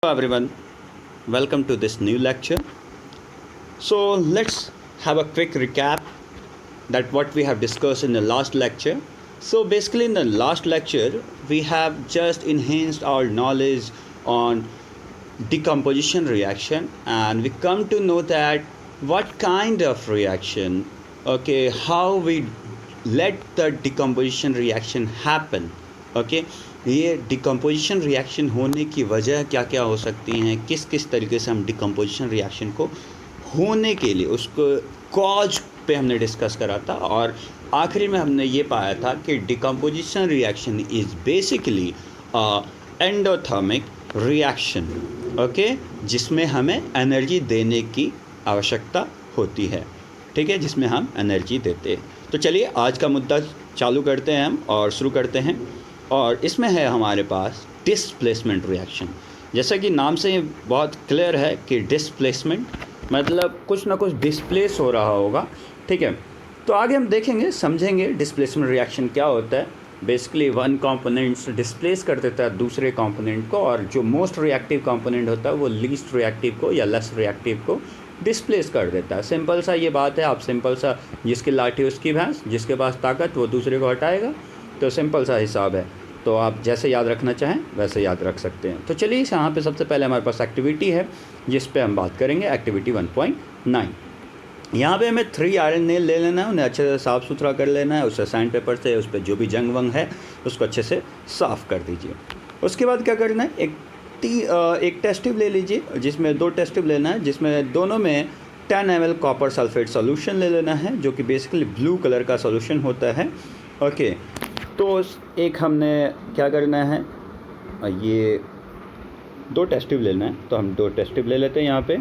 Hello everyone, welcome to this new lecture. So let's have a quick recap that what we have discussed in the last lecture. So basically in the last lecture we have just enhanced our knowledge on decomposition reaction, and we come to know that what kind of reaction, okay, how we let the decomposition reaction happen. Okay ये decomposition reaction होने की वजह क्या क्या हो सकती हैं, किस किस तरीके से हम डिकम्पोजिशन रिएक्शन को होने के लिए उसको कॉज पे हमने डिस्कस करा था, और आखिरी में हमने ये पाया था कि decomposition reaction is basically endothermic reaction, okay, जिसमें हमें एनर्जी देने की आवश्यकता होती है, ठीक है, जिसमें हम एनर्जी देते हैं। तो चलिए आज का मुद्दा चालू करते हैं हम और शुरू करते हैं, और इसमें है हमारे पास डिस्प्लेसमेंट रिएक्शन। जैसा कि नाम से बहुत क्लियर है कि डिस्प्लेसमेंट मतलब कुछ ना कुछ डिस्प्लेस हो रहा होगा, ठीक है। तो आगे हम देखेंगे, समझेंगे डिस्प्लेसमेंट रिएक्शन क्या होता है। बेसिकली वन कंपोनेंट डिस्प्लेस कर देता है दूसरे कंपोनेंट को, और जो मोस्ट रिएक्टिव कंपोनेंट होता है वो लीस्ट रिएक्टिव को या लेस रिएक्टिव को डिस्प्लेस कर देता है। सिंपल सा ये बात है। आप सिंपल सा, जिसकी लाठी उसकी भैंस, जिसके पास ताकत वो दूसरे को हटाएगा, तो सिंपल सा हिसाब है। तो आप जैसे याद रखना चाहें वैसे याद रख सकते हैं। तो चलिए यहाँ पे सबसे पहले हमारे पास एक्टिविटी है जिस पे हम बात करेंगे, एक्टिविटी 1.9। यहाँ पे हमें 3 आयरन नेल ले लेना है, उन्हें अच्छे से साफ़ सुथरा कर लेना है, उससे सैंड पेपर से उस पर जो भी जंग वंग है उसको अच्छे से साफ़ कर दीजिए। उसके बाद क्या करना है, एक टेस्ट ट्यूब ले लीजिए, जिसमें 2 टेस्ट ट्यूब लेना है, जिसमें दोनों में 10 ml कॉपर सल्फेट सोल्यूशन ले लेना है, जो कि बेसिकली ब्लू कलर का सोल्यूशन होता है, ओके। तो एक हमने क्या करना है, ये 2 टेस्ट ट्यूब लेना है, तो हम 2 टेस्ट ट्यूब ले लेते हैं यहाँ पे,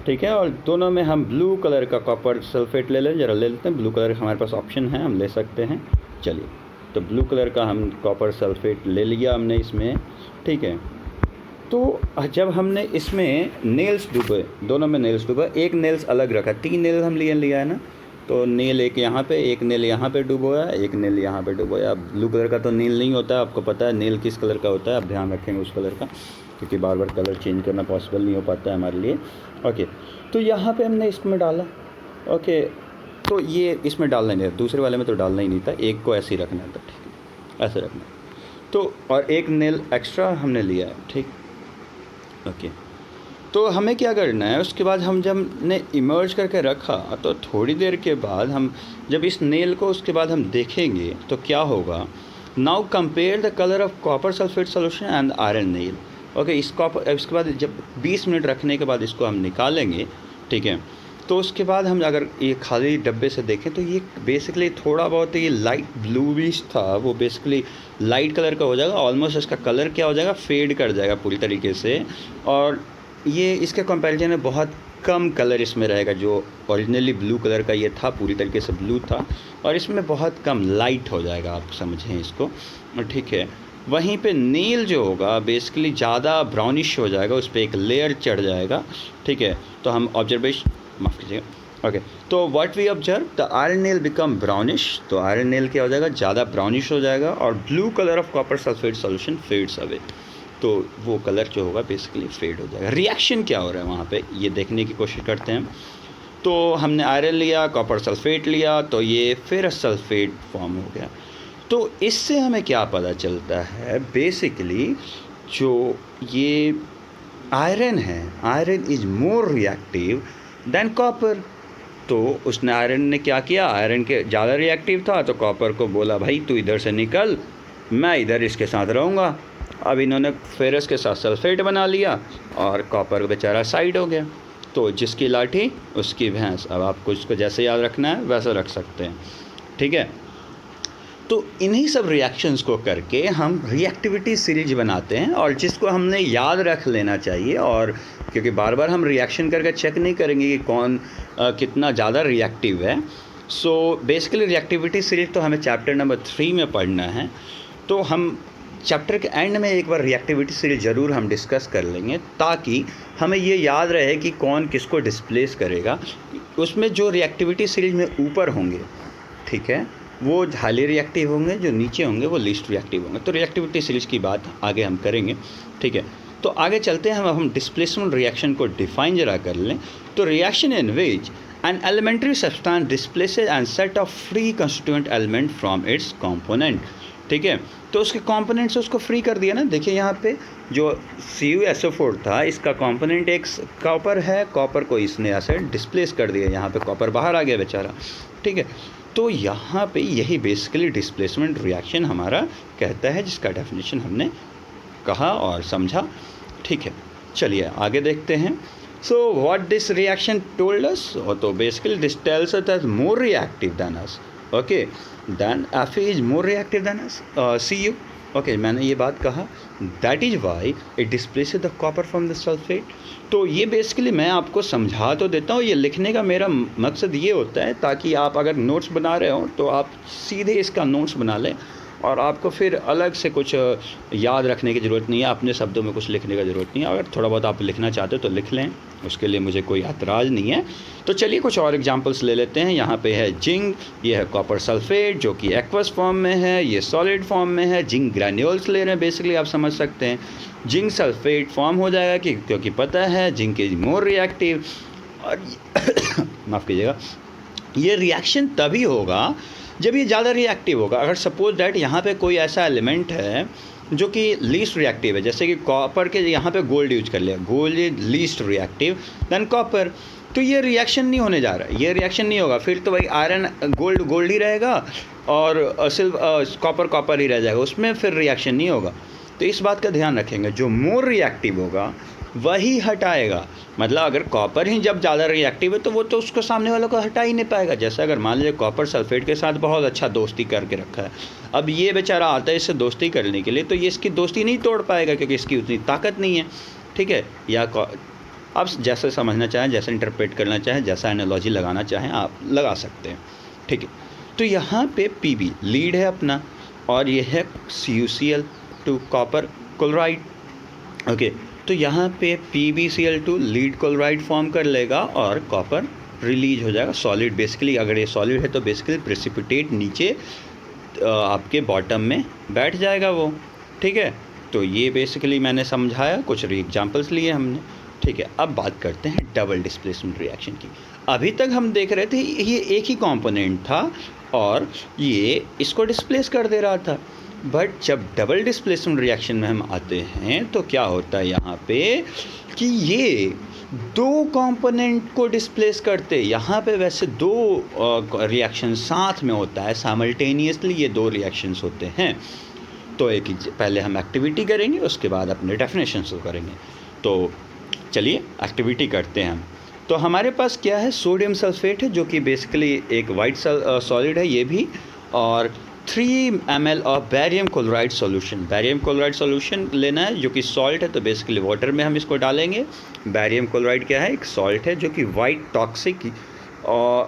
ठीक है, और दोनों में हम ब्लू कलर का कॉपर सल्फेट ले लेते हैं। ब्लू कलर का हमारे पास ऑप्शन है, हम ले सकते हैं। चलिए, तो ब्लू कलर का हम कॉपर सल्फेट ले लिया हमने इसमें, ठीक है। तो जब हमने इसमें नेल्स डूबे, दोनों में नेल्स डूबा, एक नेल्स अलग रखा, 3 नेल हम लिया है ना, तो नेल एक यहाँ पे, एक नेल यहाँ पे डुबोया, एक नेल यहाँ पे डुबोया। ब्लू कलर का तो नेल नहीं होता है, आपको पता है नेल किस कलर का होता है, आप ध्यान रखेंगे उस कलर का, क्योंकि बार बार कलर चेंज करना पॉसिबल नहीं हो पाता है हमारे लिए, ओके। तो यहाँ पे हमने इसमें डाला, ओके, तो ये इसमें डालना नहीं था, दूसरे वाले में तो डालना ही नहीं था, एक को ऐसे ही रखना था, ठीक है, ऐसे रखना। तो और एक नेल एक्स्ट्रा हमने लिया है, ठीक, ओके। तो हमें क्या करना है, उसके बाद हम जब ने इमर्ज करके रखा, तो थोड़ी देर के बाद हम जब इस नेल को उसके बाद हम देखेंगे तो क्या होगा, now compare the colour of copper sulphate solution and iron nail, okay. इसके बाद जब 20 मिनट रखने के बाद इसको हम निकालेंगे, ठीक है। तो उसके बाद हम अगर ये खाली डब्बे से देखें तो ये बेसिकली थोड़ा बहुत ये लाइट ब्लूइश था, वो बेसिकली लाइट कलर का हो जाएगा, ऑलमोस्ट इसका कलर क्या हो जाएगा, फेड कर जाएगा पूरी तरीके से, और ये इसके कंपैरिजन में बहुत कम कलर इसमें रहेगा। जो ओरिजिनली ब्लू कलर का ये था, पूरी तरीके से ब्लू था, और इसमें बहुत कम लाइट हो जाएगा, आप समझें इसको, ठीक है। वहीं पे नील जो होगा बेसिकली ज़्यादा ब्राउनिश हो जाएगा, उस पर एक लेयर चढ़ जाएगा, ठीक है। तो हम ऑब्जर्वेशन, माफ़ कीजिएगा, ओके। तो what we observe, the iron nail become brownish, तो आयरन नेल क्या हो जाएगा, ज़्यादा ब्राउनिश हो जाएगा, और blue colour of copper sulphate solution fades away, तो वो कलर जो होगा बेसिकली फेड हो जाएगा। रिएक्शन क्या हो रहा है वहाँ पे, ये देखने की कोशिश करते हैं। तो हमने आयरन लिया, कॉपर सल्फेट लिया, तो ये फेरस सल्फेट फॉर्म हो गया। तो इससे हमें क्या पता चलता है, बेसिकली जो ये आयरन है, iron is more reactive than copper. तो उसने, आयरन ने क्या किया, आयरन के ज़्यादा रिएक्टिव था, तो कॉपर को बोला भाई तू इधर से निकल, मैं इधर इसके साथ रहूँगा। अब इन्होंने फेरस के साथ सल्फेट बना लिया, और कॉपर बेचारा साइड हो गया। तो जिसकी लाठी उसकी भैंस, अब आपको इसको जैसे याद रखना है वैसे रख सकते हैं, ठीक है। तो इन्हीं सब रिएक्शंस को करके हम रिएक्टिविटी सीरीज बनाते हैं, और जिसको हमने याद रख लेना चाहिए, और क्योंकि बार बार हम रिएक्शन करके चेक नहीं करेंगे कि कौन कितना ज़्यादा रिएक्टिव है। सो बेसिकली रिएक्टिविटी सीरीज तो हमें चैप्टर नंबर 3 में पढ़ना है, तो हम चैप्टर के एंड में एक बार रिएक्टिविटी सीरीज ज़रूर हम डिस्कस कर लेंगे, ताकि हमें ये याद रहे कि कौन किसको डिस्प्लेस करेगा। उसमें जो रिएक्टिविटी सीरीज में ऊपर होंगे, ठीक है, वो हाईली रिएक्टिव होंगे, जो नीचे होंगे वो लीस्ट रिएक्टिव होंगे। तो रिएक्टिविटी सीरीज की बात आगे हम करेंगे, ठीक है। तो आगे चलते हैं, हम डिस्प्लेसमेंट रिएक्शन को डिफाइन जरा कर लें। तो reaction in which an elementary substance displaces and set of free constituent element from its component. ठीक है, तो उसके कंपोनेंट से उसको फ्री कर दिया ना। देखिए यहाँ पे जो CuSO4 था, इसका कंपोनेंट एक कॉपर है, कॉपर को इसने ऐसे डिस्प्लेस कर दिया, यहाँ पे कॉपर बाहर आ गया बेचारा। ठीक है, तो यहाँ पे यही बेसिकली डिस्प्लेसमेंट रिएक्शन हमारा कहता है, जिसका डेफिनेशन हमने कहा और समझा। ठीक है, चलिए आगे देखते हैं। So what this reaction told us, तो basically this tells us that more reactive than us, okay, then Fe is more reactive than us Cu। Okay, मैंने ये बात कहा, that is why it displaces the copper from the sulphate. तो ये basically मैं आपको समझा तो देता हूँ, ये लिखने का मेरा मकसद ये होता है ताकि आप अगर नोट्स बना रहे हो तो आप सीधे इसका नोट्स बना लें और आपको फिर अलग से कुछ याद रखने की ज़रूरत नहीं है, अपने शब्दों में कुछ लिखने का ज़रूरत नहीं है। अगर थोड़ा बहुत आप लिखना चाहते हो तो लिख लें, उसके लिए मुझे कोई एतराज़ नहीं है। तो चलिए कुछ और एग्जांपल्स ले लेते हैं। यहाँ पे है जिंक, ये है कॉपर सल्फेट जो कि एक्वस फॉर्म में है, ये सॉलिड फॉर्म में है। जिंक ग्रैन्यूल्स ले रहे हैं, बेसिकली आप समझ सकते हैं जिंक सल्फेट फॉर्म हो जाएगा क्योंकि पता है जिंक इज मोर रिएक्टिव। और माफ़ कीजिएगा, ये रिएक्शन तभी होगा जब ये ज़्यादा रिएक्टिव होगा। अगर सपोज दैट यहाँ पे कोई ऐसा एलिमेंट है जो कि लीस्ट रिएक्टिव है, जैसे कि कॉपर के यहाँ पे गोल्ड यूज कर लिया, gold is least reactive than copper, तो ये रिएक्शन नहीं होने जा रहा है, ये रिएक्शन नहीं होगा। फिर तो भाई आयरन गोल्ड गोल्ड ही रहेगा और सिल्वर कॉपर कॉपर ही रह जाएगा, उसमें फिर रिएक्शन नहीं होगा। तो इस बात का ध्यान रखेंगे, जो मोर रिएक्टिव होगा वही हटाएगा। मतलब अगर कॉपर ही जब ज़्यादा रिएक्टिव है तो वो तो उसको सामने वालों को हटा ही नहीं पाएगा। जैसे अगर मान लीजिए कॉपर सल्फेट के साथ बहुत अच्छा दोस्ती करके रखा है, अब ये बेचारा आता है इससे दोस्ती करने के लिए, तो ये इसकी दोस्ती नहीं तोड़ पाएगा क्योंकि इसकी उतनी ताकत नहीं है। ठीक है, या आप जैसे समझना चाहें, जैसे इंटरप्रेट करना चाहें, जैसा एनालॉजी लगाना चाहें आप लगा सकते हैं। ठीक है, तो यहाँ पे Pb लीड है अपना और ये है CuCl2 कॉपर क्लोराइड। ओके, तो यहाँ पे PbCl2 लीड क्लोराइड फॉर्म कर लेगा और कॉपर रिलीज हो जाएगा सॉलिड। बेसिकली अगर ये सॉलिड है तो बेसिकली प्रेसिपिटेट नीचे आपके बॉटम में बैठ जाएगा वो। ठीक है, तो ये बेसिकली मैंने समझाया, कुछ एग्जांपल्स लिए हमने। ठीक है, अब बात करते हैं डबल डिस्प्लेसमेंट रिएक्शन की। अभी तक हम देख रहे थे ये एक ही कंपोनेंट था और ये इसको डिस्प्लेस कर दे रहा था, बट जब डबल डिस्प्लेसमेंट रिएक्शन में हम आते हैं तो क्या होता है यहाँ पे कि ये दो कंपोनेंट को डिस्प्लेस करते। यहाँ पे वैसे दो रिएक्शन साथ में होता है, साइमल्टेनियसली ये दो रिएक्शंस होते हैं। तो एक पहले हम एक्टिविटी करेंगे, उसके बाद अपने डेफिनेशन शुरू करेंगे। तो चलिए एक्टिविटी करते हैं हम। तो हमारे पास क्या है, सोडियम सल्फेट है जो कि बेसिकली एक वाइट सॉलिड है ये भी, और 3 ml of barium chloride solution. Barium chloride solution लेना है जो कि सॉल्ट है, तो बेसिकली वाटर में हम इसको डालेंगे। बैरियम क्लोराइड क्या है, एक सॉल्ट है जो कि वाइट टॉक्सिक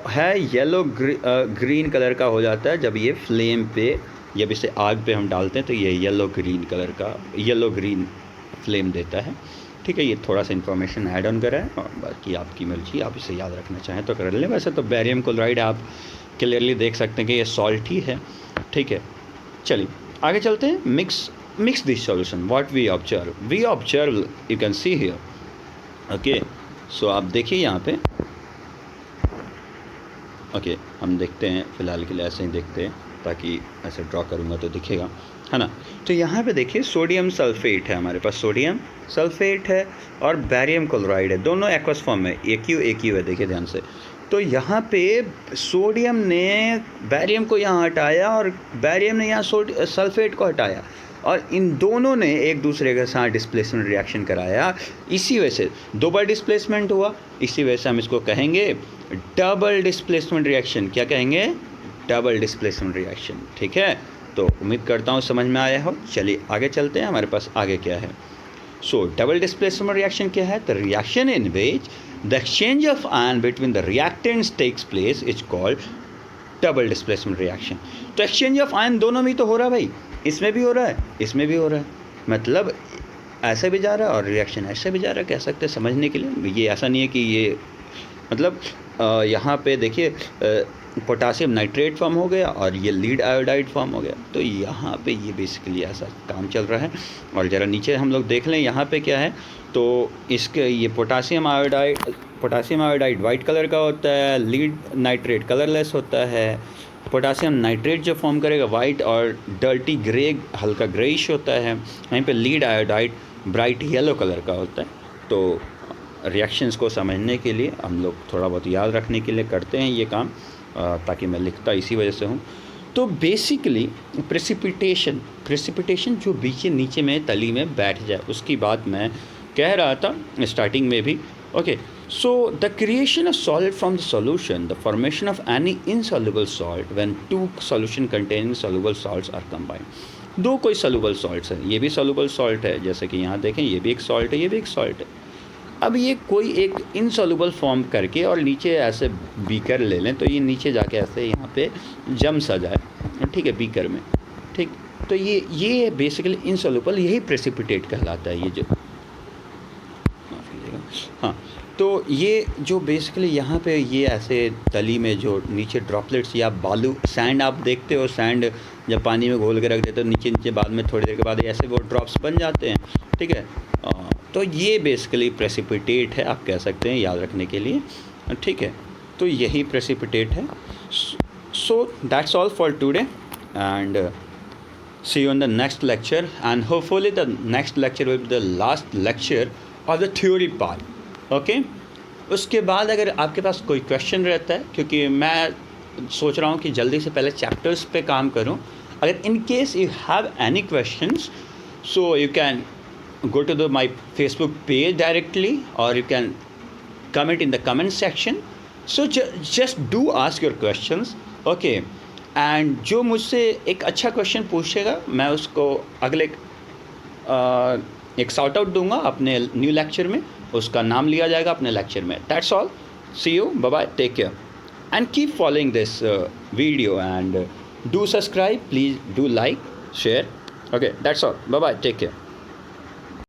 है, येलो ग्रीन कलर का हो जाता है जब ये फ्लेम पे, जब इसे आग पे हम डालते हैं तो ये येलो ग्रीन फ्लेम देता है। ठीक है, ये थोड़ा सा इन्फॉर्मेशन ऐड ऑन करा है और बाकी आपकी मर्जी, आप इसे याद रखना चाहें तो कर लें। वैसे तो बैरियम क्लोराइड आप क्लियरली देख सकते हैं कि ये सॉल्ट ही है। ठीक है, चलिए आगे चलते हैं। Mix this solution, what we observe you can see here. Okay, so आप देखिए यहाँ पे। ओके, हम देखते हैं, फ़िलहाल के लिए ऐसे ही देखते हैं ताकि ऐसे ड्रॉ करूँगा तो दिखेगा, है ना। तो यहाँ पे देखिए सोडियम सल्फेट है, हमारे पास सोडियम सल्फेट है और बैरियम क्लोराइड है, दोनों एक्वस फॉर्म में, AQ है, देखिए ध्यान से। तो यहाँ पे सोडियम ने बैरियम को यहाँ हटाया और बैरियम ने यहाँ सल्फेट को हटाया, और इन दोनों ने एक दूसरे के साथ डिस्प्लेसमेंट रिएक्शन कराया। इसी वजह से दो बार डिस्प्लेसमेंट हुआ, इसी वजह से हम इसको कहेंगे डबल डिस्प्लेसमेंट रिएक्शन। क्या कहेंगे, डबल डिस्प्लेसमेंट रिएक्शन। ठीक है, तो उम्मीद करता हूँ समझ में आया हो। चलिए आगे चलते हैं, हमारे पास आगे क्या है। सो डबल डिस्प्लेसमेंट रिएक्शन क्या है, the reaction in which the exchange of ion between the reactants takes place is called double displacement reaction. तो एक्सचेंज ऑफ आयन दोनों में तो हो रहा है भाई, इसमें भी हो रहा है, इसमें भी हो रहा है, मतलब ऐसे भी जा रहा है और रिएक्शन ऐसे भी जा रहा है, कह सकते हैं समझने के लिए। ये ऐसा नहीं है कि ये मतलब यहाँ पे देखिए पोटासियम नाइट्रेट फॉर्म हो गया और ये लीड आयोडाइड फॉर्म हो गया। तो यहाँ पे ये बेसिकली ऐसा काम चल रहा है। और ज़रा नीचे हम लोग देख लें यहाँ पे क्या है, तो इसके ये पोटासियम आयोडाइड वाइट कलर का होता है, लीड नाइट्रेट कलरलेस होता है, पोटासियम नाइट्रेट जो फॉर्म करेगा वाइट और डर्टी ग्रे हल्का ग्रेइश होता है, वहीं पे lead iodide bright yellow colour का होता है। तो रिएक्शंस को समझने के लिए हम लोग थोड़ा बहुत याद रखने के लिए करते हैं ये काम, ताकि मैं लिखता इसी वजह से हूँ। तो बेसिकली प्रेसिपिटेशन जो बीच नीचे में तली में बैठ जाए, उसकी बात मैं कह रहा था स्टार्टिंग में भी। Okay, so the creation of solid from the solution, the formation of any insoluble salt when two solution containing soluble salts are combined. दो कोई सॉल्युबल सॉल्ट्स हैं, ये भी सॉल्युबल सॉल्ट है, जैसे कि यहाँ देखें ये भी एक सॉल्ट है, ये भी एक सॉल्ट है। अब ये कोई एक इनसॉल्युबल फॉर्म करके और नीचे ऐसे बीकर ले लें, तो ये नीचे जाके ऐसे यहाँ पे जम सा जाए, ठीक है, बीकर में, ठीक। तो ये बेसिकली इनसॉल्युबल, यही प्रेसिपिटेट कहलाता है। ये जो हाँ, तो ये जो बेसिकली यहाँ पे ये ऐसे तली में जो नीचे ड्रॉपलेट्स या बालू सैंड आप देखते हो, सैंड जब पानी में घोल के रख देते हो नीचे नीचे, बाद में थोड़ी देर के बाद ऐसे वो ड्रॉप्स बन जाते हैं, ठीक है। तो ये बेसिकली प्रेसिपिटेट है, आप कह सकते हैं याद रखने के लिए, ठीक है। तो यही प्रेसिपिटेट है। So that's all for today and see you in the next lecture, and hopefully the next lecture will be the last lecture of the theory part. Okay, उसके बाद अगर आपके पास कोई क्वेश्चन रहता है, क्योंकि मैं सोच रहा हूँ कि जल्दी से पहले चैप्टर्स पे काम करूँ, अगर in case you have any questions, so you can go to my Facebook page directly, or you can comment in the comment section. So just do ask your questions, okay? And जो मुझसे एक अच्छा question पूछेगा, मैं उसको अगले एक short out दूंगा अपने न्यू लेक्चर में, उसका नाम लिया जाएगा अपने लेक्चर में। That's all. See you. Bye bye. Take care. And keep following this video, and do subscribe. Please do like, share. Okay. That's all. Bye bye. Take care.